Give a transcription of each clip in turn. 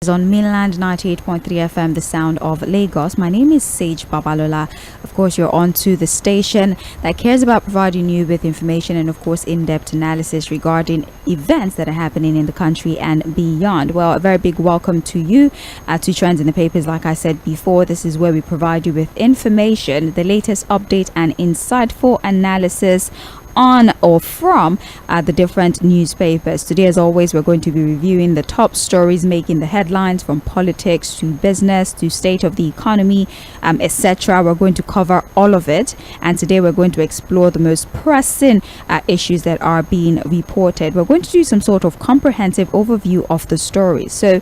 On mainland 98.3 FM, the sound of Lagos. My name is Sage Babalola. Of course, you're on to the station that cares about providing you with information and, of course, in-depth analysis regarding events that are happening in the country and beyond. Well, a very big welcome to you to Trends in the Papers. Like I said before, this is where we provide you with information, the latest update and insightful analysis on or from the different newspapers. Today, as always, we're going to be reviewing the top stories making the headlines, from politics to business to state of the economy, etc. We're going to cover all of it, and today we're going to explore the most pressing issues that are being reported. We're going to do some sort of comprehensive overview of the stories, so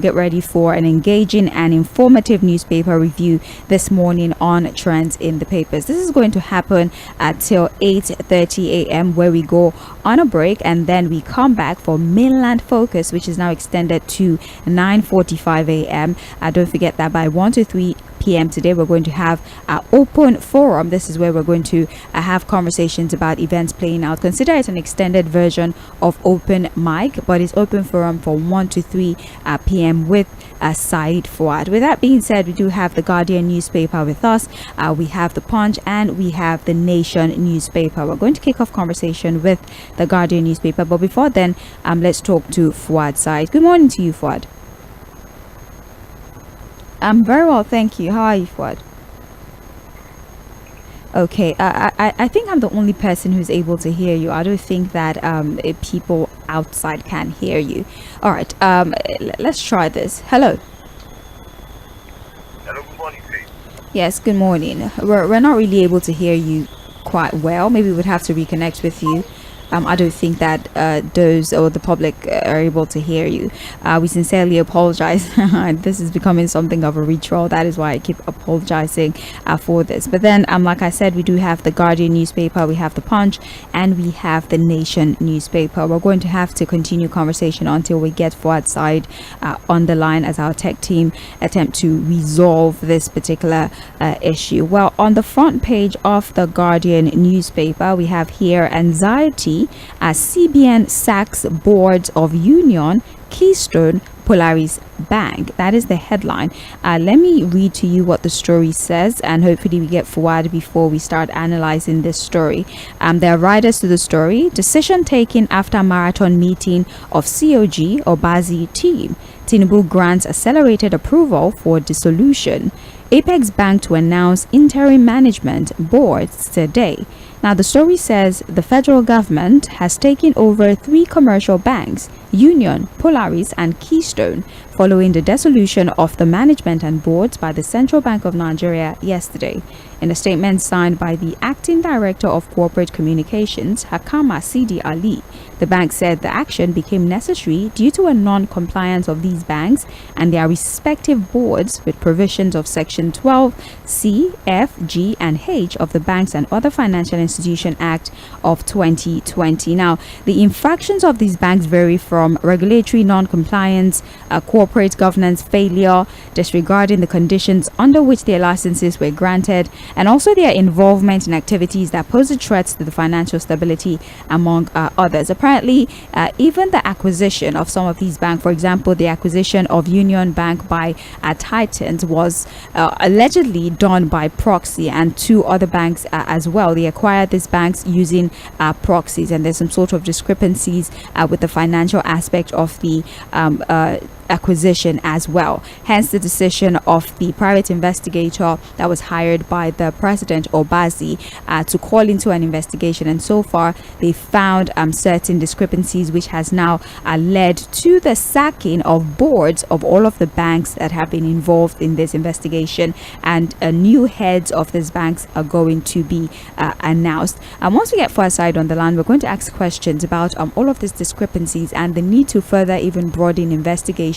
get ready for an engaging and informative newspaper review this morning on Trends in the Papers. This is going to happen till 8:30 a.m. where we go on a break, and then we come back for Mainland Focus, which is now extended to 9:45 a.m. Don't forget that by 1 to 3 p.m. today we're going to have our open forum. This is where we're going to have conversations about events playing out. Consider it an extended version of open mic, but it's open forum from 1 to 3 p.m. with Said Fuad. With that being said, we do have the Guardian newspaper with us, we have the Punch, and we have the Nation newspaper. We're going to kick off conversation with the Guardian newspaper, but before then, let's talk to Fuad Said. Good morning to you, Fuad. I'm very well, thank you. How are you, Fuad? Okay, I think I'm the only person who's able to hear you. I don't think that people outside can hear you. All right, let's try this. Hello. Hello, good morning, Faith. Yes, good morning. We're not really able to hear you quite well. Maybe we'd have to reconnect with you. I don't think that those or the public are able to hear you. We sincerely apologize. This is becoming something of a ritual. That is why I keep apologizing for this. But then, like I said, we do have the Guardian newspaper, we have the Punch, and we have the Nation newspaper. We're going to have to continue conversation until we get Fuad Said on the line as our tech team attempt to resolve this particular issue. Well, on the front page of the Guardian newspaper, we have here anxiety as CBN sacks boards of Union, Keystone, Polaris Bank. That is the headline. Let me read to you what the story says, and hopefully we get forward before we start analyzing this story. There are riders to the story. Decision taken after marathon meeting of COG or Bazi team. Tinubu grants accelerated approval for dissolution. Apex Bank to announce interim management boards today. Now, the story says the federal government has taken over 3 commercial banks, Union, Polaris, and Keystone, following the dissolution of the management and boards by the Central Bank of Nigeria yesterday. In a statement signed by the Acting Director of Corporate Communications, Hakama Sidi Ali, the bank said the action became necessary due to a non-compliance of these banks and their respective boards with provisions of Section 12C, F, G, and H of the Banks and Other Financial Institution Act of 2020. Now, the infractions of these banks vary from regulatory non-compliance, corporate governance failure, disregarding the conditions under which their licenses were granted, and also their involvement in activities that pose a threat to the financial stability, among others. Apparently, even the acquisition of some of these banks, for example, the acquisition of Union Bank by Titans was allegedly done by proxy, and 2 other banks as well. They acquired these banks using proxies, and there's some sort of discrepancies with the financial aspect of the acquisition as well. Hence the decision of the private investigator that was hired by the president, Obazi, to call into an investigation, and so far they found certain discrepancies, which has now led to the sacking of boards of all of the banks that have been involved in this investigation, and new heads of these banks are going to be announced. Once we get Fuad Said on the line, we're going to ask questions about all of these discrepancies and the need to further even broaden investigation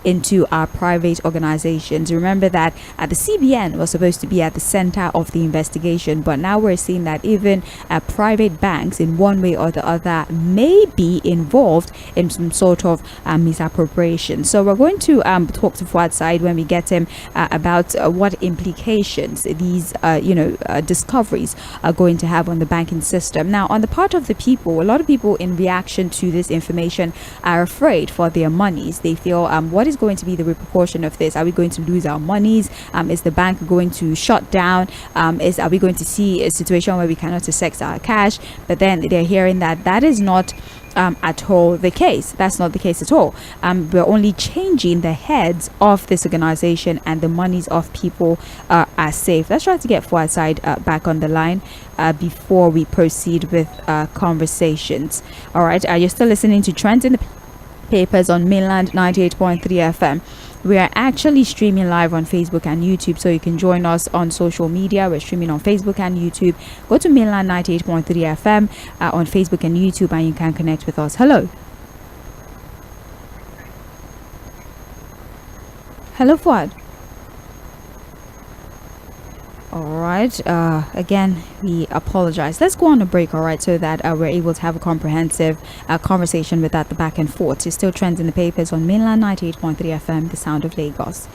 into our private organizations. Remember that the CBN was supposed to be at the center of the investigation, but now we're seeing that even private banks in one way or the other may be involved in some sort of misappropriation. So we're going to talk to Fuad Said when we get him about what implications these discoveries are going to have on the banking system. Now, on the part of the people, a lot of people in reaction to this information are afraid for their monies. They feel feel? What is going to be the repercussion of this? Are we going to lose our monies? Is the bank going to shut down? Are we going to see a situation where we cannot access our cash? But then they're hearing that is not at all the case. That's not the case at all. We're only changing the heads of this organization, and the monies of people are safe. Let's try to get Fᴜʟʟ back on the line before we proceed with conversations. All right, you're still listening to Trends in the Papers on Mainland 98.3 FM. We are actually streaming live on Facebook and YouTube, so you can join us on social media. We're streaming on Facebook and YouTube. Go to Mainland 98.3 FM on Facebook and YouTube, and you can connect with us. Hello. Hello, Fuad. All right. Again, we apologize. Let's go on a break, all right, so that we're able to have a comprehensive conversation without the back and forth. It's still Trends in the Papers on Mainland 98.3 FM, the sound of Lagos.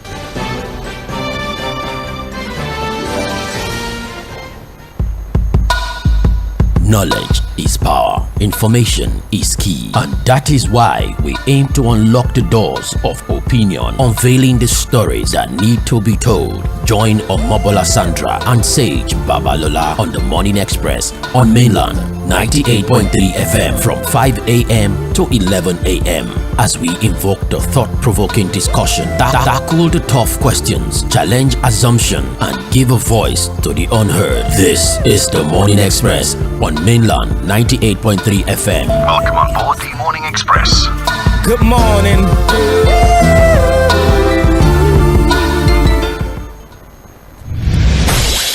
Knowledge is power. Information is key. And that is why we aim to unlock the doors of opinion, unveiling the stories that need to be told. Join Omobola Sandra and Sage Babalola on the Morning Express on Mainland 98.3 FM from 5 a.m. to 11 a.m. as we invoke the thought-provoking discussion, tackle the tough questions, challenge assumption, and give a voice to the unheard. This is the Morning Express on Mainland 98.3 FM. Welcome on board the Morning Express. Good morning.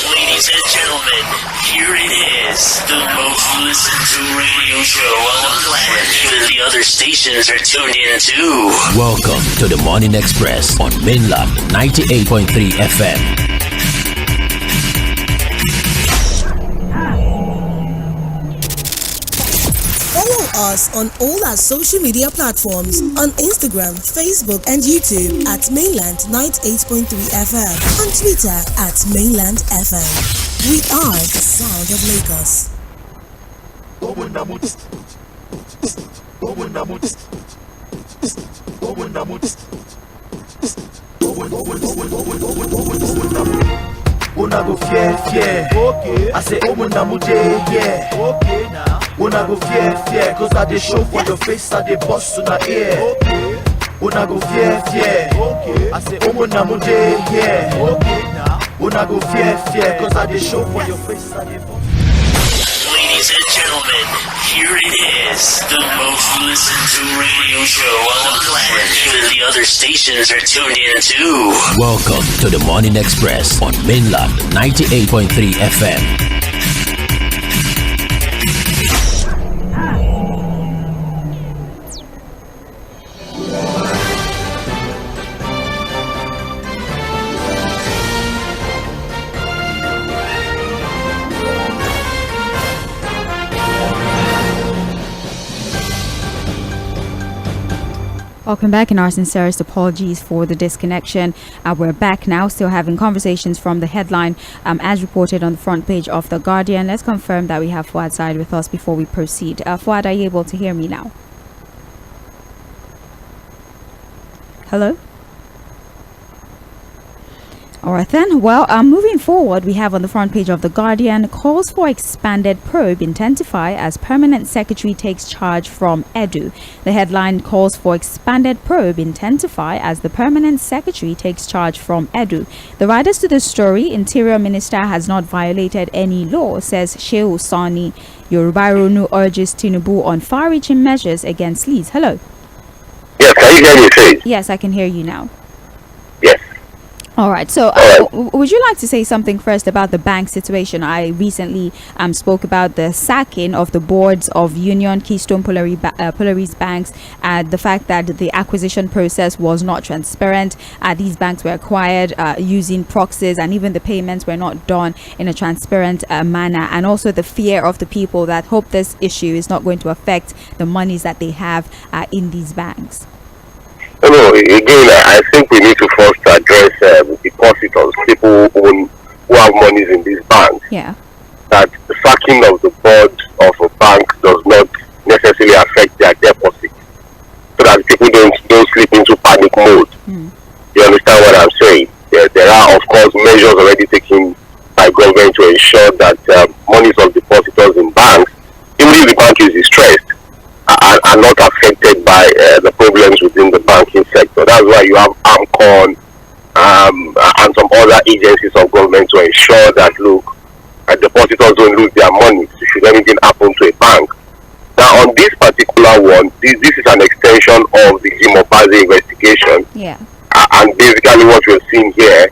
Ladies and gentlemen, here it is, the most listened to radio show on the planet. Even the other stations are tuned in too. Welcome to the Morning Express on Mainland 98.3 FM. Follow us on all our social media platforms on Instagram, Facebook, and YouTube at Mainland 98.3 FM, on Twitter at Mainland FM. We are the sound of Lagos. Una go fear, okay. I say, yeah. Okay now. Una go fear, cause I dey show for your face, I dey bust una ear. Okay. Una go fear, okay. I say, yeah. Okay now. Una go fear, cause I dey show for your face, I dey bust. Ladies and gentlemen, here it is, the most listened to radio show on the planet. Even the other stations are tuned in too. Welcome to the Morning Express on Mainland 98.3 FM. Welcome back, and our sincerest apologies for the disconnection. We're back now, still having conversations from the headline as reported on the front page of The Guardian. Let's confirm that we have Fᴜʟʟ with us before we proceed. Fᴜʟʟ, are you able to hear me now? Hello? All right then. Well, moving forward, we have on the front page of The Guardian, calls for expanded probe intensify as permanent secretary takes charge from Edu. The headline calls for expanded probe intensify as the permanent secretary takes charge from Edu. The writers to the story, Interior Minister has not violated any law, says Shehu Sani. Yoruba urges Tinubu on far-reaching measures against Leeds. Hello. Yes, can you hear me, Faith? Yes, I can hear you now. Yes. All right. So, would you like to say something first about the bank situation? I recently spoke about the sacking of the boards of Union, Keystone, Polaris banks, the fact that the acquisition process was not transparent. These banks were acquired using proxies, and even the payments were not done in a transparent manner. And also the fear of the people that hope this issue is not going to affect the monies that they have in these banks. No, again, I think we need to first address depositors, people who have monies in these banks. Yeah. That the sacking of the board of a bank does not necessarily affect their deposits, so that people don't slip into panic You understand what I'm saying? There are, of course, measures already taken by government to ensure that monies of depositors in banks, even if the bank is distressed, are not affected by the problems within the banking sector. That's why you have AMCON and some other agencies of government to ensure that, look, depositors don't lose their money should anything happen to a bank. Now, on this particular one, this is an extension of the Jᴏɪᴜ investigation. Yeah. And basically what we're seeing here,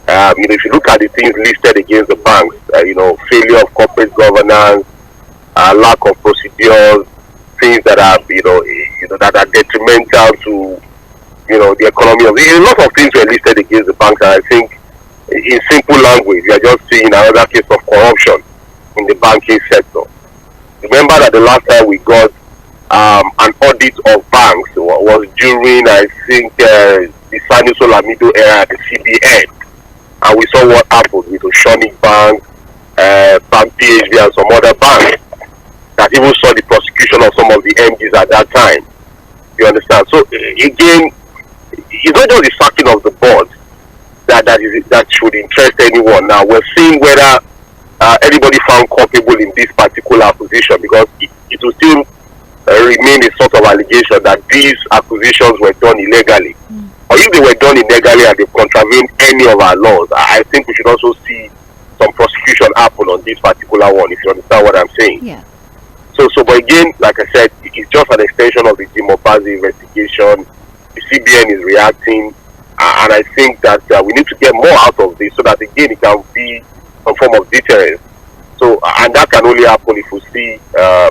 if you look at the things listed against the banks, failure of corporate governance, lack of procedures, things that are, that are detrimental to, the economy of a lot of things were listed against the banks. And I think, in simple language, we are just seeing another case of corruption in the banking sector. Remember that the last time we got an audit of banks was during, I think, the ᴛᴏʀɪ era at the CBN, and we saw what happened with Oshonic Bank, Bank PHB, and some other banks that even saw the prosecution of some of the MDs at that time. You understand? So again, it's not just the sacking of the board that should interest anyone. Now we're seeing whether anybody found culpable in this particular acquisition, because it will still remain a sort of allegation that these acquisitions were done illegally. Or if they were done illegally and they contravened any of our laws, I think we should also see some prosecution happen on this particular one, if you understand what I'm saying. Yeah. So but again, like I said, it's just an extension of the Jᴏɪᴜ investigation. The CBN is reacting, and I think that we need to get more out of this so that again it can be some form of deterrence. So, and that can only happen if we see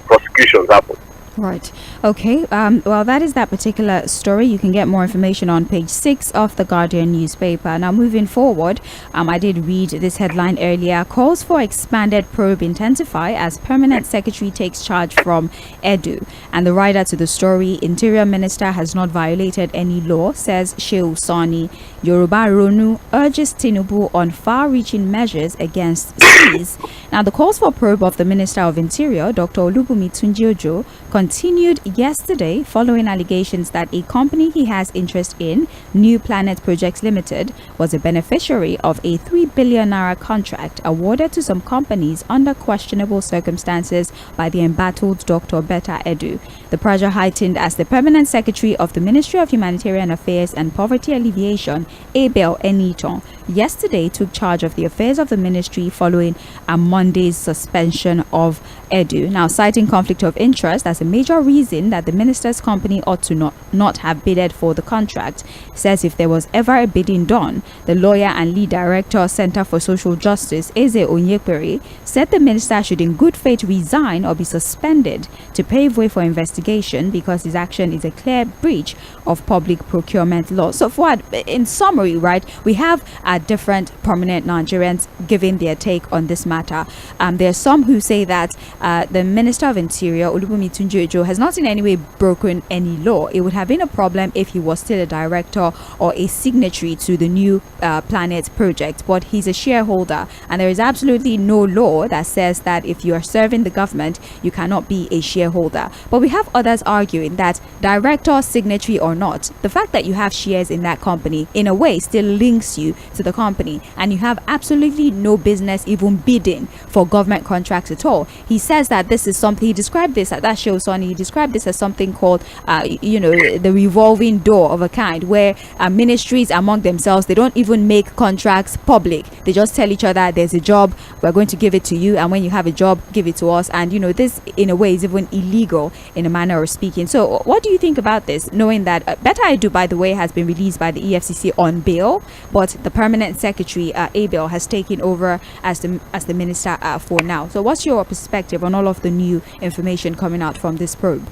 prosecutions happen. Right. Okay. Well, that is that particular story. You can get more information on page 6 of the Guardian newspaper. Now, moving forward, I did read this headline earlier. Calls for expanded probe intensify as permanent secretary takes charge from Edu. And the writer to the story, Interior Minister has not violated any law, says Shehu Sani. Yoruba Ronu urges Tinubu on far-reaching measures against cities. Now, the calls for probe of the Minister of Interior, Dr. Olubunmi Tunji-Ojo, continued yesterday following allegations that a company he has interest in, New Planet Projects Limited, was a beneficiary of a 3 billion naira contract awarded to some companies under questionable circumstances by the embattled Dr. Betta Edu. The pressure heightened as the permanent secretary of the Ministry of Humanitarian Affairs and Poverty Alleviation, Abel Eniton, yesterday took charge of the affairs of the ministry following a Monday's suspension of Edu. Now, citing conflict of interest as a major reason that the minister's company ought to not have bidded for the contract, says if there was ever a bidding done, the lawyer and lead director, Center for Social Justice, Eze Onyekpere, said the minister should in good faith resign or be suspended to pave way for investigation because his action is a clear breach of public procurement law. So, Fuad, in summary, right, we have different prominent Nigerians giving their take on this matter. There are some who say that the Minister of Interior, Olubunmi Tunji-Ojo, has not in any way broken any law. It would have been a problem if he was still a director or a signatory to the New Planet project, but he's a shareholder, and there is absolutely no law that says that if you are serving the government, you cannot be a shareholder. But we have others arguing that director, signatory or not, the fact that you have shares in that company in a way still links you to the company, and you have absolutely no business even bidding for government contracts at all. He says that this is something, he described this at that show, Sonny, he described this as something called the revolving door of a kind, where ministries among themselves, they don't even make contracts public. They just tell each other, there's a job, we're going to give it to you, and when you have a job, give it to us. And this in a way is even illegal in a manner of speaking. So what do you think about this, knowing that Betta Edu, by the way, has been released by the EFCC on bail, but the permanent secretary, Abel, has taken over as the minister for now? So what's your perspective on all of the new information coming out from this probe?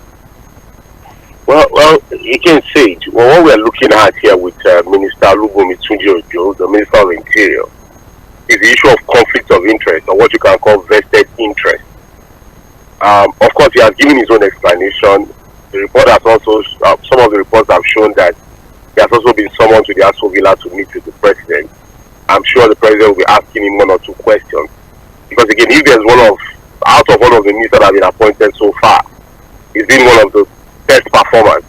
Well, you can say it. Well, what we're looking at here with Minister Olubunmi Tunji-Ojo, the Minister of Interior, is the issue of conflict of interest, or what you can call vested interest. Of course, he has given his own explanation. The report has also, some of the reports have shown that he has also been summoned to the Aso Villa to meet with the president. I'm sure the president will be asking him one or two questions. Because again, if there's out of all of the ministers that have been appointed so far, he's been one of the best performers,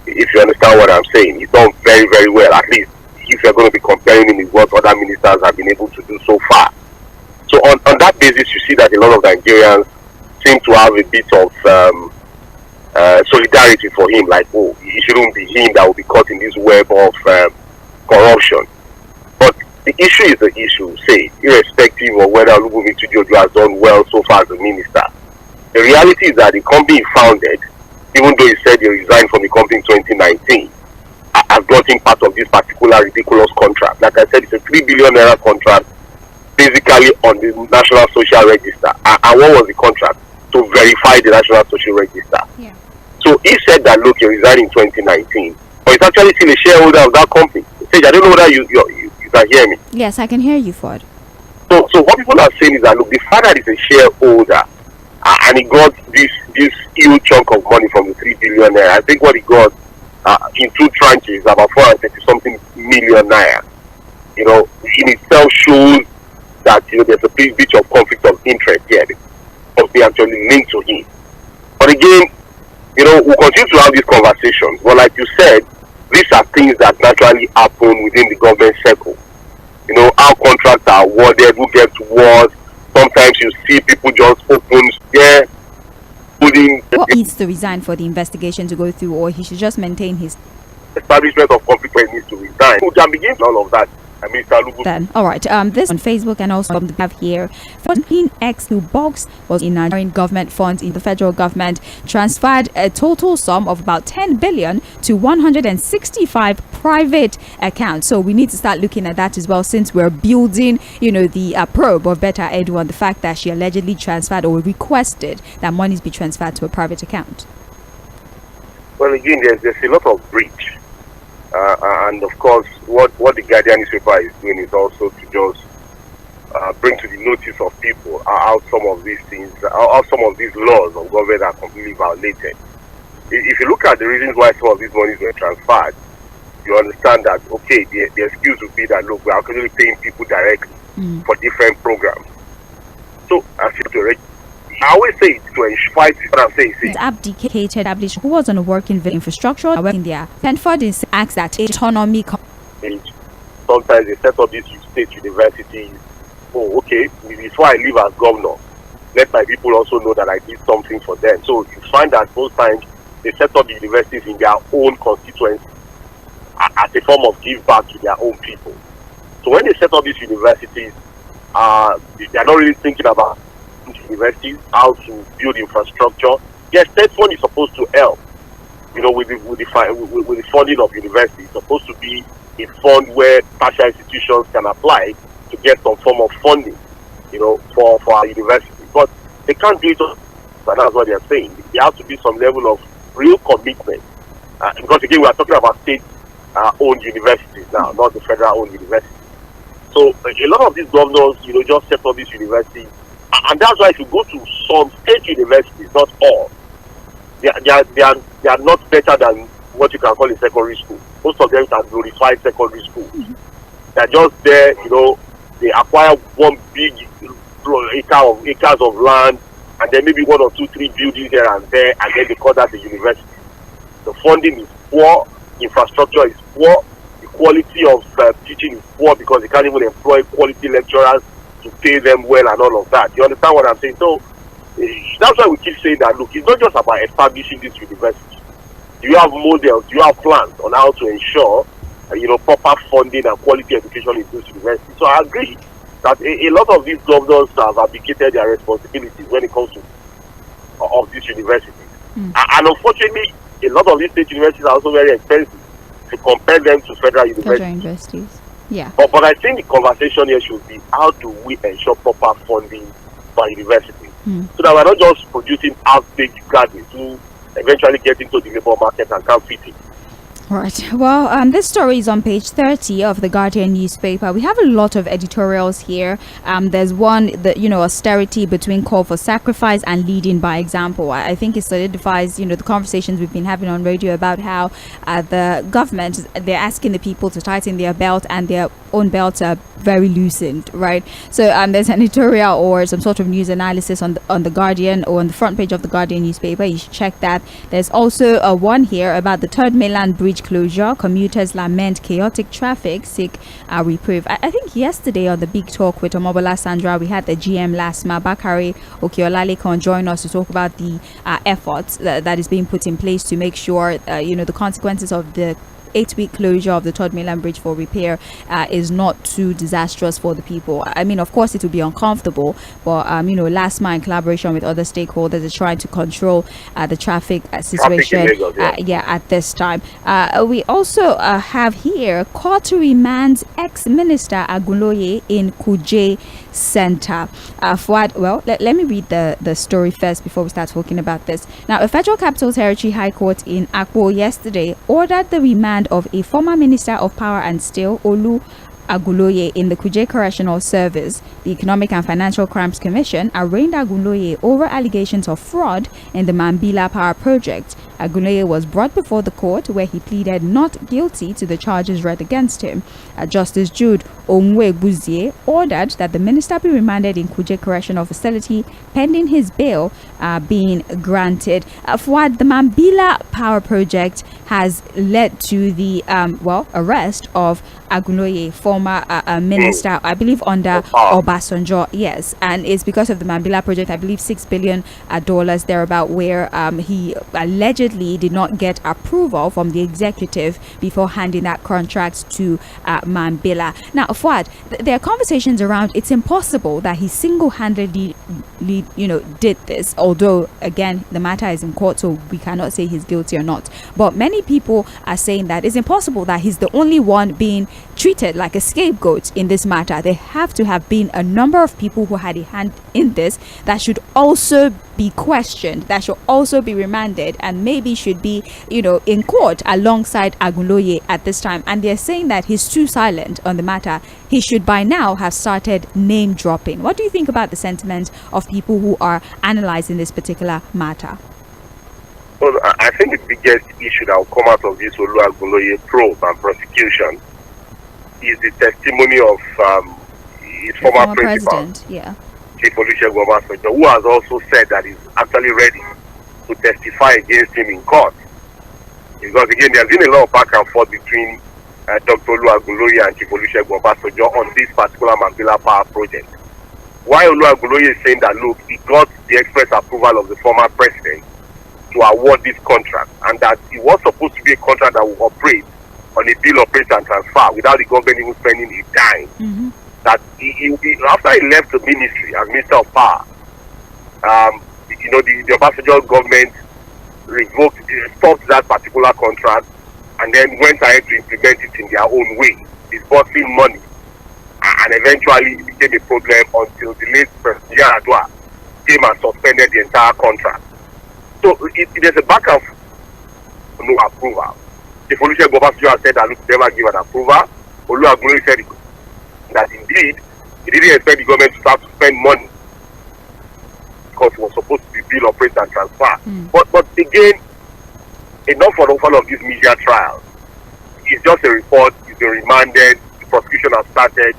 if you understand what I'm saying. He's done very, very well, at least if you're going to be comparing him with what other ministers have been able to do so far. So on that basis, you see that a lot of Nigerians seem to have a bit of solidarity for him, like, oh, it shouldn't be him that will be caught in this web of corruption. But the issue is the issue, say, irrespective of whether Oluwabumi Tuju has done well so far as a minister. The reality is that the company he founded, even though he said he resigned from the company in 2019, has gotten part of this particular ridiculous contract. Like I said, it's a 3 billion naira contract, basically on the National Social Register. And what was the contract? To verify the National Social Register. Yeah. So he said that, look, he resigned in 2019, but he's actually still a shareholder of that company. I don't know whether you can hear me. Yes, I can hear you, Ford. So what people are saying is that, look, the fact that he's a shareholder and he got this huge chunk of money from the 3 billion naira, I think what he got in two tranches, about 430-something million naira, in itself shows that, there's a big bit of conflict of interest here. They actually linked to him. But again, we'll continue to have these conversations. But like you said, these are things that naturally happen within the government circle. How contracts are awarded, who gets what. Sometimes you see people just open there, putting. What needs to resign for the investigation to go through, or he should just maintain his establishment of conflict when he needs to resign? Who can begin all of that? Then, all right. This on Facebook, and also we have here, X who box was in Nigerian government funds in the federal government, transferred a total sum of about 10 billion to 165 private accounts. So we need to start looking at that as well, since we're building, the probe of Betta Edu on the fact that she allegedly transferred or requested that monies be transferred to a private account. Well, again, there's a lot of breach. And of course, what the Guardian newspaper is doing is also to just bring to the notice of people how some of these things, how some of these laws of government are completely violated. If you look at the reasons why some of these monies were transferred, you understand that, okay, the excuse would be that, look, we're actually paying people directly for different programs. So, I always say it to fight what I'm saying. Abdicated who was on a working infrastructure working there. Penford is acts that autonomy. Sometimes they set up these state universities. Oh, okay, before I leave as governor, let my people also know that I did something for them. So you find that most times they set up the universities in their own constituency as a form of give back to their own people. So when they set up these universities, they are not really thinking about universities, how to build infrastructure. Yes, state fund is supposed to help, with the funding of universities. It's supposed to be a fund where partial institutions can apply to get some form of funding, for our universities. But they can't do it, but that's what they are saying. There has to be some level of real commitment, because again, we are talking about state-owned universities now, not the federal-owned universities. So a lot of these governors, just set up these universities. And that's why if you go to some state universities, not all, they are not better than what you can call a secondary school. Most of them are glorified secondary schools. They're just there, they acquire one big acres of land, and then maybe 1 or 2, 3 buildings here and there, and then they call that a university. The funding is poor, infrastructure is poor, the quality of teaching is poor because they can't even employ quality lecturers to pay them well and all of that. You understand what I'm saying? So that's why we keep saying that, look, it's not just about establishing this university. You have models, you have plans on how to ensure proper funding and quality education in this university. So I agree that a lot of these governors have abdicated their responsibilities when it comes to of these universities. And unfortunately, a lot of these state universities are also very expensive to compare them to federal universities. Yeah. But I think the conversation here should be, how do we ensure proper funding for universities so that we're not just producing half-baked graduates who eventually get into the labor market and can't fit in. Right. Well, this story is on page 30 of the Guardian newspaper. We have a lot of editorials here. There's one that, austerity between call for sacrifice and leading by example. I think it solidifies, the conversations we've been having on radio about how the government, they're asking the people to tighten their belt and their own belts are very loosened, right? So there's an editorial or some sort of news analysis on the Guardian or on the front page of the Guardian newspaper. You should check that. There's also one here about the Third Mainland Bridge bridge closure. Commuters lament chaotic traffic, seek reprieve. I think yesterday on the big talk with Omobola Sandra, we had the GM Lasma Bakari Okeolalekan join us to talk about the efforts that is being put in place to make sure the consequences of the 8-week closure of the third mainland bridge for repair is not too disastrous for the people. I mean, of course it will be uncomfortable, but last mile in collaboration with other stakeholders is trying to control the traffic situation at this time. We also have here court remands ex-minister Agunloye in Kuje Center. Let me read the story first before we start talking about this. Now, a Federal Capital Territory High Court in Akpo yesterday ordered the remand of a former Minister of Power and Steel, Olu Agunloye, in the Kuje Correctional Service. The Economic and Financial Crimes Commission arraigned Agunloye over allegations of fraud in the Mambila Power Project. Agunloye was brought before the court, where he pleaded not guilty to the charges read against him. Justice Jude Onwe-Buzie ordered that the minister be remanded in Kuje Correctional Facility pending his bail being granted. Fouad, the Mambila Power Project has led to the arrest of Agunloye, former minister, I believe under Obasanjo. Yes, and it's because of the Mambila project, I believe $6 billion thereabout, where he allegedly did not get approval from the executive before handing that contract to Mambila. Now, Fouad, there are conversations around it's impossible that he single-handedly did this, although again the matter is in court, so we cannot say he's guilty or not. But many people are saying that it's impossible that he's the only one being treated like a scapegoat in this matter. There have to have been a number of people who had a hand in this that should also be questioned, that should also be remanded, and maybe should be in court alongside Agunloye at this time. And they're saying that he's too silent on the matter. He should by now have started name dropping. What do you think about the sentiment of people who are analyzing this particular matter? Well, I think the biggest issue that will come out of this Olu Agunloye probe and prosecution is the testimony of his former president, Chief Olusegun Obasanjo, who has also said that he's actually ready to testify against him in court. Because again, there's been a lot of back and forth between Dr. Olu Agunloye and Chief Olusegun Obasanjo on this particular Mambila Power project. Why Olu Agunloye is saying that, look, he got the express approval of the former president to award this contract, and that it was supposed to be a contract that will operate on a bill of operation and transfer without the government even spending a dime. Mm-hmm. That he after he left the ministry as Minister of Power, the Obasanjo government stopped that particular contract and then went ahead to implement it in their own way, disbursing money, and eventually it became a problem until the late President Yar'Adua came and suspended the entire contract. So there's a back and forth, no approval. The Olusegun Obasanjo has said that look, never give an approval. Olu Agunloye said that indeed he didn't expect the government to start to spend money because it was supposed to be bill operate and transfer. But again, enough for all of these media trials. It's just a report, it's been remanded, the prosecution has started.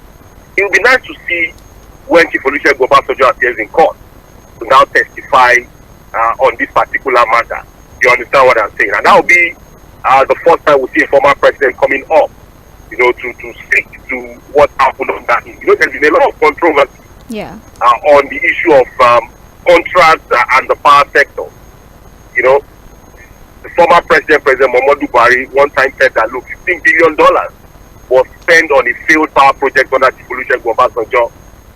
It would be nice to see when Chief Olusegun Obasanjo appears in court to now testify on this particular matter. You understand what I'm saying? And that will be the first time we see a former president coming up, to speak to what happened on that. There's been a lot of controversy on the issue of contracts and the power sector. The former President Muhammadu Buhari, one time said that, look, $15 billion was spent on a failed power project under Chief Olusegun Obasanjo.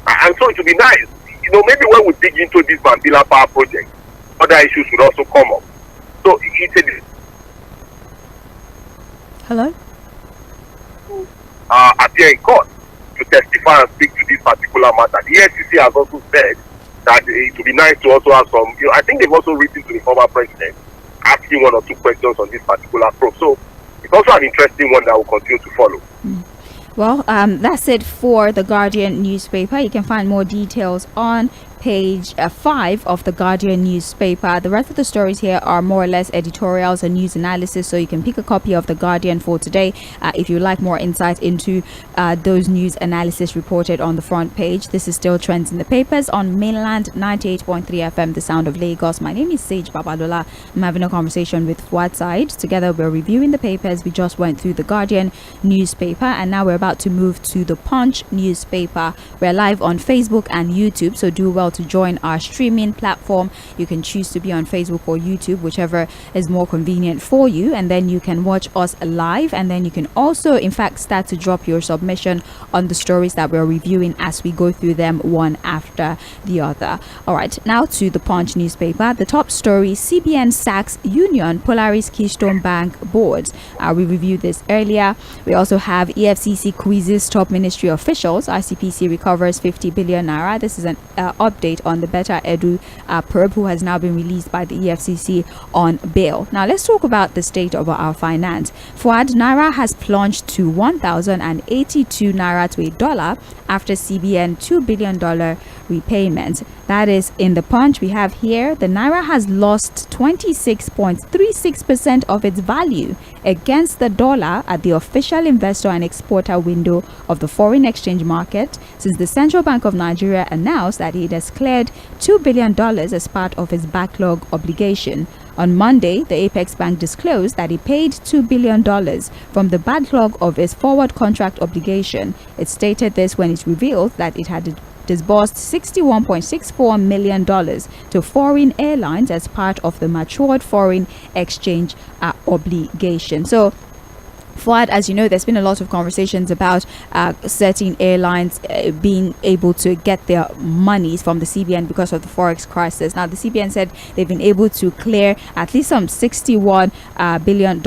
And so it would be nice, maybe when we dig into this Mambila power project, other issues would also come up. So it's a... Hello? Appear in court to testify and speak to this particular matter. The SEC has also said that it would be nice to also have some, I think they've also written to the former president asking one or two questions on this particular probe. So it's also an interesting one that will continue to follow. Well, that's it for the Guardian newspaper. You can find more details on page 5 of the Guardian newspaper. The rest of the stories here are more or less editorials and news analysis, so you can pick a copy of the Guardian for today if you like more insight into those news analysis reported on the front page. This is still Trends in the Papers on Mainland 98.3 FM, the sound of Lagos. My name is Sage Babalola. I'm having a conversation with Fuad Said. Together we're reviewing the papers. We just went through the Guardian newspaper and now we're about to move to the Punch newspaper. We're live on Facebook and YouTube, so do well to join our streaming platform. You can choose to be on Facebook or YouTube, whichever is more convenient for you, and then you can watch us live, and then you can also in fact start to drop your submission on the stories that we're reviewing as we go through them one after the other. All right, now to the Punch newspaper. The top story: CBN sacks Union Polaris Keystone Bank boards. We reviewed this earlier. We also have EFCC quizzes top ministry officials. ICPC recovers 50 billion naira. This is an update on the Beta Edu probe, who has now been released by the EFCC on bail. Now let's talk about the state of our finance. Fuad, naira has plunged to 1,082 naira to a dollar after CBN $2 billion repayment. That is in the Punch. We have here the naira has lost 26.36% of its value against the dollar at the official investor and exporter window of the foreign exchange market since the Central Bank of Nigeria announced that it has cleared $2 billion as part of its backlog obligation. On Monday, the Apex Bank disclosed that it paid $2 billion from the backlog of its forward contract obligation. It stated this when it revealed that it had disbursed $61.64 million to foreign airlines as part of the matured foreign exchange obligation. So, Fuad, as you know, there's been a lot of conversations about certain airlines being able to get their monies from the CBN because of the forex crisis. Now, the CBN said they've been able to clear at least some $61 billion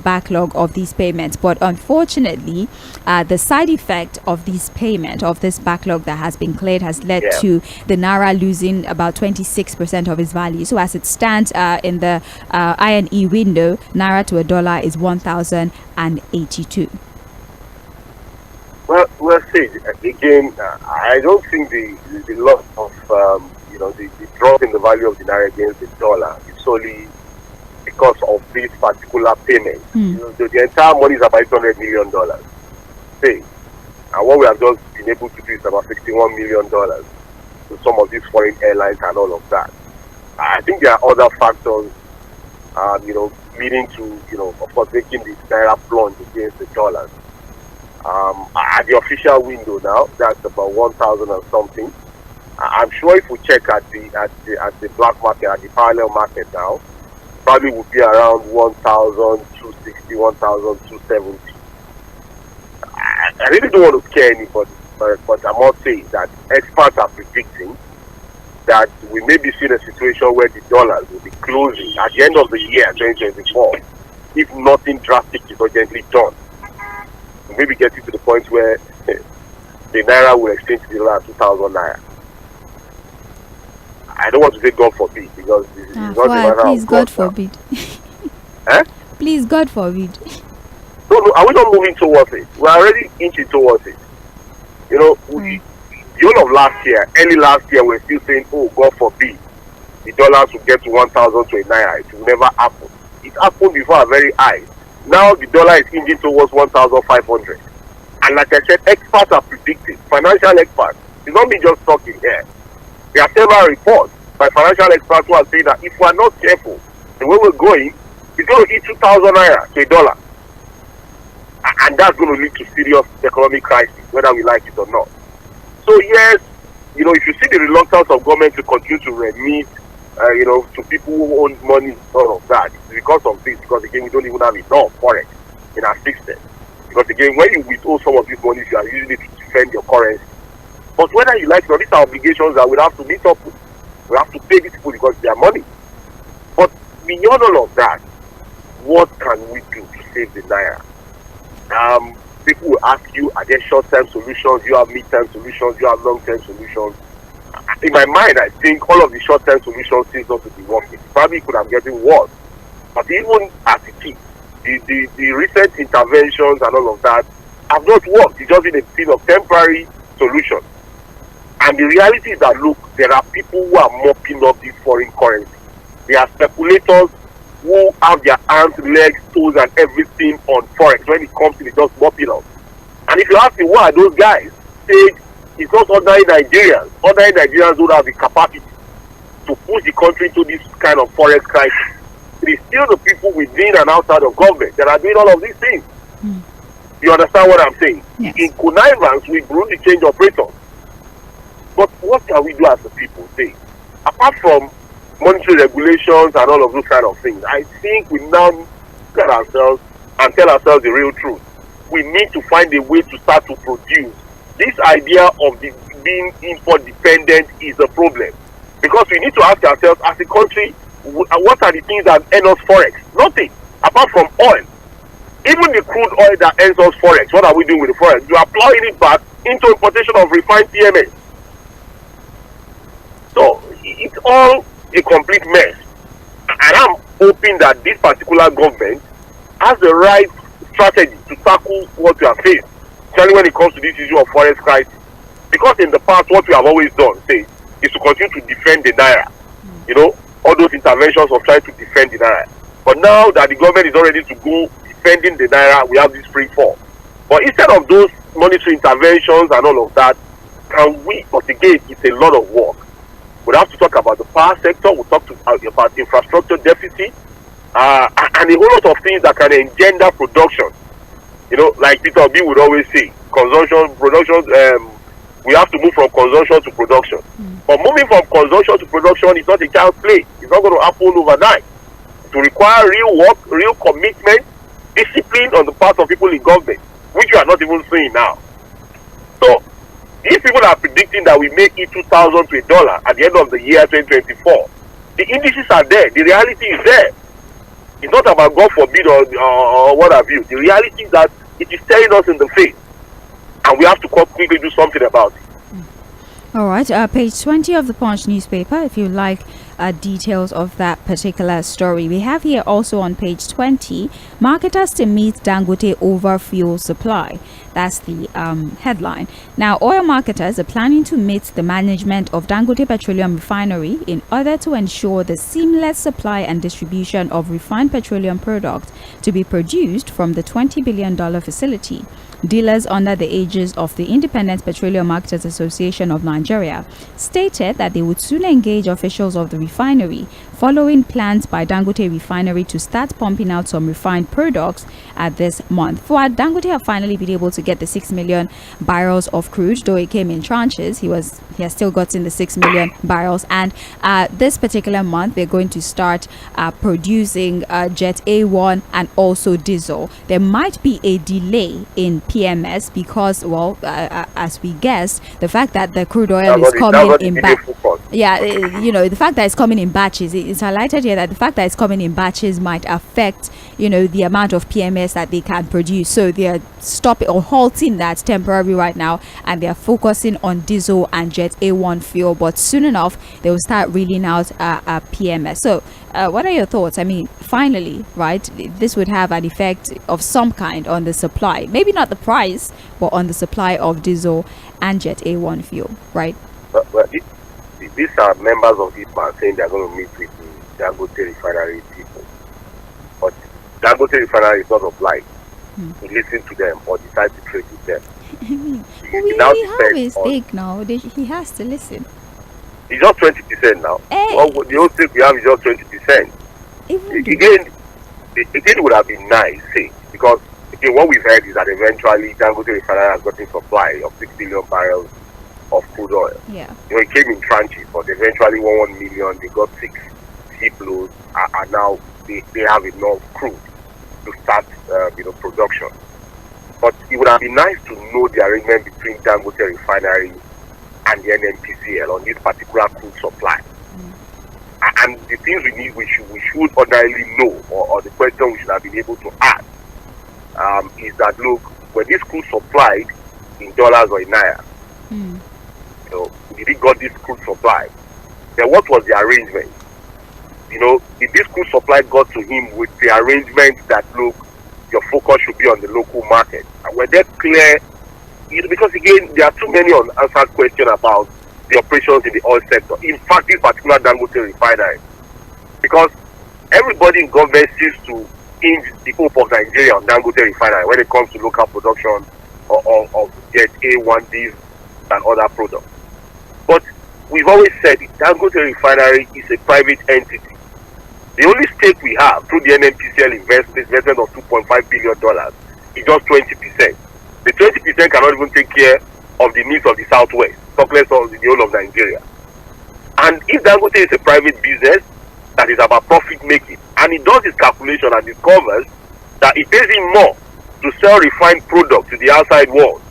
backlog of these payments. But unfortunately, the side effect of this payment, of this backlog that has been cleared, has led to the naira losing about 26% of its value. So as it stands in the INE window, naira to a dollar is 1,082. Well, see, again, I don't think the loss of, the drop in the value of the naira against the dollar is solely because of this particular payment. The entire money is about $800 million. See, and what we have just been able to do is about $61 million to some of these foreign airlines and all of that. I think there are other factors, leading to, of course, making the naira plunge against the dollars. At the official window now, that's about 1,000 and something. I'm sure if we check at the black market, at the parallel market now, probably would be around 1,260, 1,270. I really don't want to scare anybody, but I must say that experts are predicting that we may be seeing a situation where the dollars will be closing at the end of the year 2024 if nothing drastic is urgently done. We may be getting to the point where the naira will exchange the dollar at 2,000 naira. I don't want to say God forbid, because this is not a matter please, of God forbid. Please, God forbid. No, are we not moving towards it? We're already inching towards it. The whole of last year, early last year, we're still saying, oh, God forbid, the dollars will get to 1,000 to a naira. It will never happen. It happened before our very eyes. Now the dollar is inching towards 1,500. And like I said, experts are predicting, financial experts. It's not me just talking here. There are several reports by financial experts who are saying that if we are not careful, the way we're going, it's going to hit 2,000 naira to a dollar. And that's going to lead to serious economic crisis, whether we like it or not. So yes, if you see the reluctance of government to continue to remit, to people who own money, all of that, it's because of this. Because again, we don't even have enough forex in our system. Because again, when you withhold some of these monies, you are using it to defend your currency. But whether you like it or not, these are obligations that we have to meet up with. We have to pay these people because they are money. But beyond all of that, what can we do to save the naira? People will ask you, are there short-term solutions? You have mid-term solutions, you have long-term solutions. In my mind, I think all of the short-term solutions seem not to be working. Probably could have gotten worse. But even as it is, the recent interventions and all of that have not worked. It's just been a thing of temporary solutions. And the reality is that, look, there are people who are mopping up this foreign currency. There are speculators who have their hands, legs, toes, and everything on forex when it comes to just mopping up. And if you ask me, why are those guys? Say it's not ordinary Nigerians. Ordinary Nigerians don't have the capacity to push the country into this kind of forex crisis. It is still the people within and outside of government that are doing all of these things. You understand what I'm saying? Yes. In connivance with Burundi change operators. But what can we do as the people? Say, apart from monetary regulations and all of those kind of things, I think we now look at ourselves and tell ourselves the real truth. We need to find a way to start to produce. This idea of being import dependent is a problem, because we need to ask ourselves as a country, what are the things that earn us forex? Nothing apart from oil. Even the crude oil that earns us forex, what are we doing with the forex? You are plowing it back into importation of refined PMS. So it's all a complete mess, and I'm hoping that this particular government has the right strategy to tackle what we are facing, especially when it comes to this issue of forex crisis. Because in the past, what we have always done, say, is to continue to defend the naira. You know, all those interventions of trying to defend the naira. But now that the government is already to go defending the naira, we have this free fall. But instead of those monetary interventions and all of that, can we, but again, it's a lot of work. We'll have to talk about the power sector, we'll talk about infrastructure deficit, and a whole lot of things that can engender production. You know, like Peter B would always say, production, we have to move from consumption to production. But moving from consumption to production is not a child's play. It's not going to happen overnight. It will require real work, real commitment, discipline on the part of people in government, which we are not even seeing now. So, if people are predicting that we may hit 2,000 to $1 at the end of the year 2024, the indices are there. The reality is there. It's not about God forbid or what have you. The reality is that it is staring us in the face, and we have to quickly do something about it. All right, page 20 of the Punch newspaper, if you like details of that particular story. We have here also on page 20, marketers to meet Dangote over fuel supply. That's the headline. Now, oil marketers are planning to meet the management of Dangote Petroleum Refinery in order to ensure the seamless supply and distribution of refined petroleum products to be produced from the $20 billion facility. Dealers under the aegis of the Independent Petroleum Marketers Association of Nigeria stated that they would soon engage officials of the refinery following plans by Dangote Refinery to start pumping out some refined products at this month. For Dangote have finally been able to get the 6 million barrels of crude, though it came in tranches. He has still gotten the 6 million barrels, and this particular month they're going to start producing Jet A1 and also diesel. There might be a delay in PMS because, well, as we guessed, the fact that the crude oil is coming in batches. Yeah, you know, the fact that it's coming in batches, it's highlighted here that the fact that it's coming in batches might affect, you know, the amount of PMS that they can produce. So they're stopping or halting that temporarily right now, and they're focusing on diesel and Jet A1 fuel. But soon enough, they will start reeling out PMS. So what are your thoughts? I mean, finally, right, this would have an effect of some kind on the supply. Maybe not the price, but on the supply of diesel and Jet A1 fuel, right? Well, these are members of this man saying they're going to meet with the Dangote Refinery people. But Dangote Refinery is not obliged to listen to them or decide to trade with them. I mean, we have his stake now. He has to listen. It's just 20% now. Well, the whole stake we have is just 20%. Again, it would have been nice, say, because again, what we've heard is that eventually Dangote Refinery has gotten supply of 6 billion barrels of crude oil. Yeah. You know, it came in tranches, but eventually 1 million, they got 6 shiploads, and now they have enough crude to start, production. But it would have been nice to know the arrangement between Dangote Refinery and the NNPCL on this particular crude supply. And the things we should ordinarily know, or the question we should have been able to ask, is that, look, when this crude supplied in dollars or in naira, you know, did he got this crude supply? Then what was the arrangement? You know, if this crude supply got to him with the arrangement that, look, your focus should be on the local market, and were they clear? You know, because again, there are too many unanswered questions about the operations in the oil sector. In fact, this particular Dangote refinery, because everybody in government seems to hinge the hope of Nigeria on Dangote refinery when it comes to local production of Jet A1Ds and other products. But we've always said Dangote refinery is a private entity. The only stake we have through the NNPCL investment of $2.5 billion is just 20%. The 20% cannot even take care of the needs of the Southwest, talk less of the whole of Nigeria. And if Dangote is a private business that is about profit making, and it does its calculation and discovers that it pays him more to sell refined products to the outside world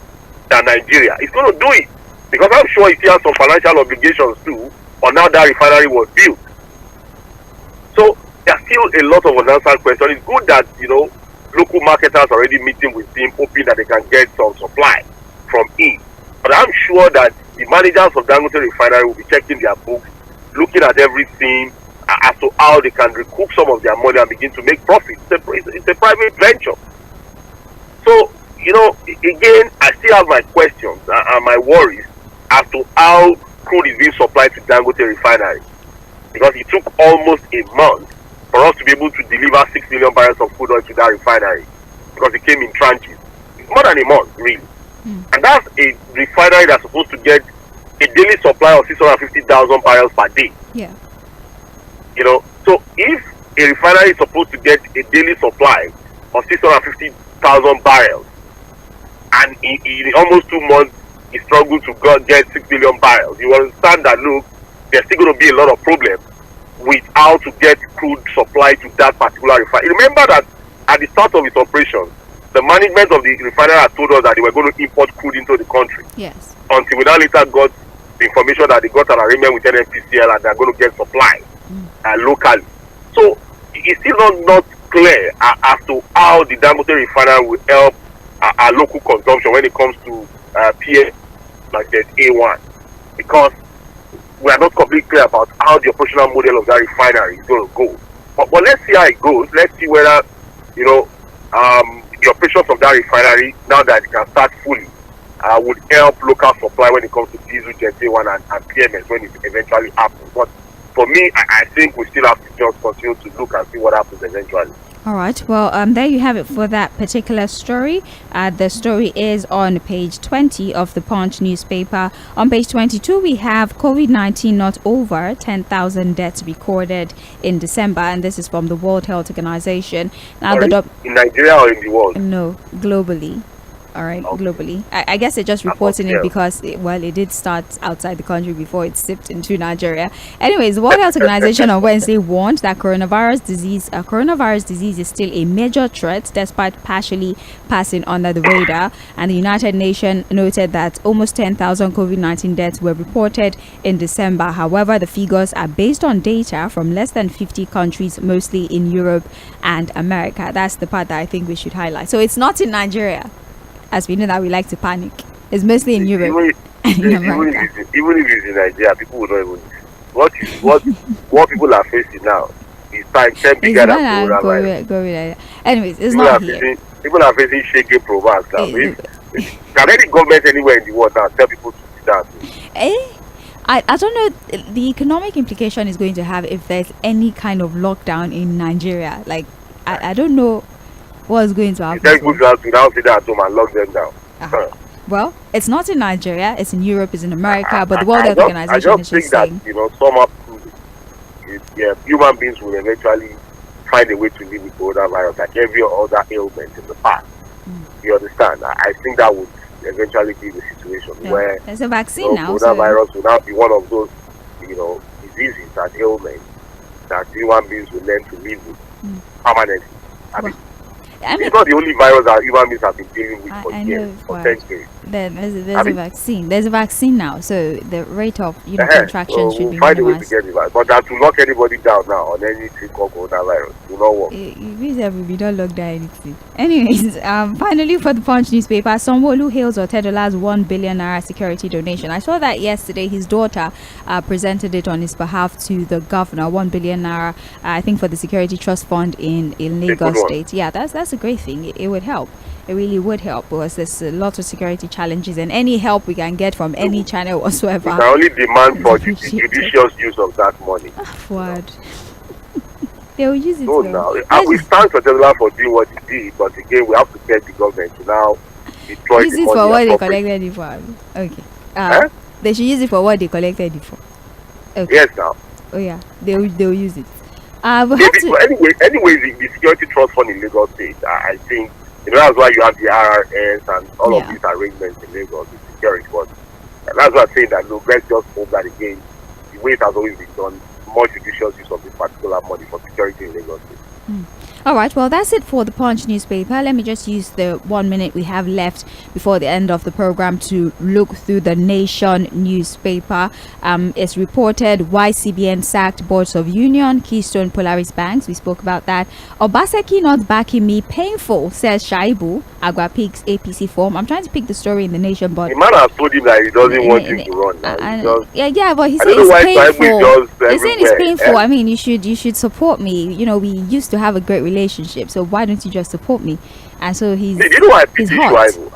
than Nigeria, it's going to do it. Because I'm sure it has some financial obligations too on how that refinery was built. So there's still a lot of unanswered questions. It's good that, local marketers are already meeting with him, hoping that they can get some supply from him. But I'm sure that the managers of Dangote refinery will be checking their books, looking at everything as to how they can recoup some of their money and begin to make profits. It's a private venture. So, again, I still have my questions and my worries as to how crude is being supplied to Dangote refinery. Because it took almost a month for us to be able to deliver 6 million barrels of crude oil to that refinery. Because it came in tranches. More than a month, really. And that's a refinery that's supposed to get a daily supply of 650,000 barrels per day. Yeah. So if a refinery is supposed to get a daily supply of 650,000 barrels, and in almost 2 months he struggled to get 6 million barrels, you understand that, look, there's still going to be a lot of problems with how to get crude supply to that particular refinery. Remember that at the start of its operation, the management of the refinery had told us that they were going to import crude into the country. Yes. Until we now later got the information that they got an agreement with NNPCL and they're going to get supply locally. So it's still not clear as to how the Dangote refinery will help our local consumption when it comes to PS like that A1, because we are not completely clear about how the operational model of that refinery is going to go. But let's see how it goes. Let's see whether the operations of that refinery, now that it can start fully, would help local supply when it comes to diesel, Jet A1 and PMS when it eventually happens. But for me, I think we still have to just continue to look and see what happens eventually. All right. Well, there you have it for that particular story. The story is on page 20 of the Punch newspaper. On page 22, we have COVID-19 not over, 10,000 deaths recorded in December, and this is from the World Health Organization. Now, in Nigeria or in the world? No, globally. All right, okay. Globally. I guess they're just reporting it because, it did start outside the country before it sipped into Nigeria. Anyways, the World Health Organization on Wednesday warned that coronavirus disease is still a major threat despite partially passing under the radar. And the United Nations noted that almost 10,000 COVID-19 deaths were reported in December. However, the figures are based on data from less than 50 countries, mostly in Europe and America. That's the part that I think we should highlight. So it's not in Nigeria. As we know that we like to panic. It's mostly in Europe and in America. Even if it's in Nigeria, people will not even. What people are facing now is time 10 bigger than coronavirus. Anyways, it's not here. People are facing shaky province now. Can any government anywhere in the world now tell people to sit down? I don't know the economic implication is going to have if there's any kind of lockdown in Nigeria. Like, I don't know what's going to happen. Then people to now sit down at home and lock them down. Well, it's not in Nigeria, it's in Europe, it's in America, but the World Health Organization is just saying. I just think that, somehow, human beings will eventually find a way to live with coronavirus like every other ailment in the past. You understand? I think that would eventually be the situation where there's a vaccine now. Coronavirus will now be one of those, diseases and ailments that human beings will learn to live with permanently. It's not the only virus that human beings have been dealing with for years, for centuries. There's a vaccine. There's a vaccine now, so the rate of contraction should be find a way to get it right. But that to lock anybody down now on anything called coronavirus will not work. We don't lock down anything. Anyways, finally for the Punch newspaper, Sanwo-Olu hails Otedola's 1 billion naira security donation. I saw that yesterday. His daughter presented it on his behalf to the governor. 1 billion naira, I think, for the security trust fund in Lagos State. Yeah, that's a great thing. It would help. it really would help, because there's a lot of security challenges, and any help we can get from any channel whatsoever. We can only demand for the judicious use of that money. Forward. They will use it. No, now we stand for doing what he did, but again, we have to get the government to now destroy use the it money for what they appropriately. collected it for. Okay. They should use it for what they collected it for. Okay. Yes, now. Oh yeah, they'll use it. We'll Maybe, have to. but anyway, the security trust fund in Lagos State, I think that's why you have the RRS and all of these arrangements in Lagos, the security fund. And that's why I'm saying that look, let's just hope that again, the way it has always been done, more judicious use of this particular money for security in Lagos State. All right, well, that's it for the Punch newspaper. Let me just use the 1 minute we have left before the end of the program to look through the Nation newspaper. It's reported why CBN sacked boards of union, Keystone Polaris banks. We spoke about that. Obaseki not backing me, painful, says Shaibu. Agua picks APC form. I'm trying to pick the story in the Nation, but the man has told him that he doesn't want him to run now. Yeah, but he said it's painful. They say it's everywhere, painful. I mean, you should support me. You know, we used to have a great relationship, so why don't you just support me? And so he's you know why I he's pity hot. Shuaibu?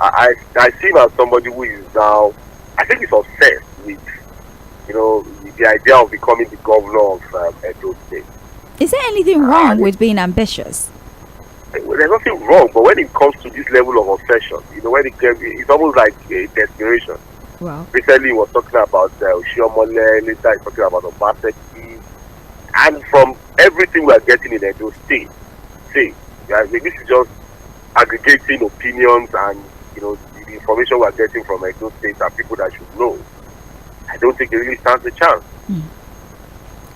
I see him as somebody who is now, I think he's obsessed with the idea of becoming the governor of Edo State. Is there anything wrong with being ambitious? Well, there's nothing wrong, but when it comes to this level of obsession, when it's almost like a desperation. Well, Recently, he was talking about Oshiomhole, later he's talking about Obaseki, and from everything we are getting in Edo State, this is just aggregating opinions and the information we are getting from Edo State and people that should know. I don't think it really stands a chance.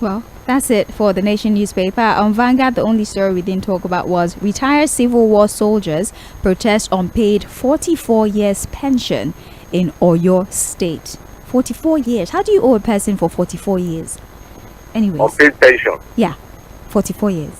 Well, that's it for the Nation newspaper. On Vanguard, the only story we didn't talk about was retired Civil War soldiers protest unpaid 44 years pension in Oyo State. 44 years. How do you owe a person for 44 years? Anyways. Unpaid pension. Yeah, 44 years.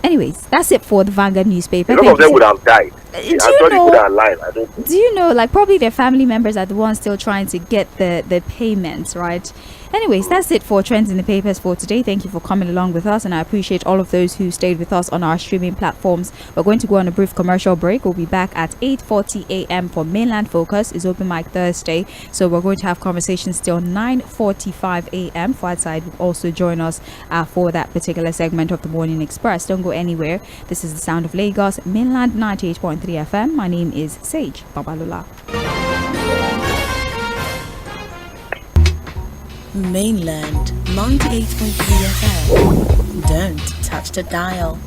Anyways, that's it for the Vanguard newspaper. A lot of them would have died. Do you know? Alive. I don't know. Do you know? Like, probably their family members are the ones still trying to get the payments, right? Anyways, that's it for Trends in the Papers for today. Thank you for coming along with us, and I appreciate all of those who stayed with us on our streaming platforms. We're going to go on a brief commercial break. We'll be back at 8:40 a.m. for Mainland Focus. It's Open Mic Thursday, so we're going to have conversations till 9:45 a.m. Fuadside will also join us for that particular segment of the Morning Express. Don't go anywhere. This is the sound of Lagos, Mainland 98.3 FM. My name is Sage Babalula. Mainland 98.3 FM. Don't touch the dial.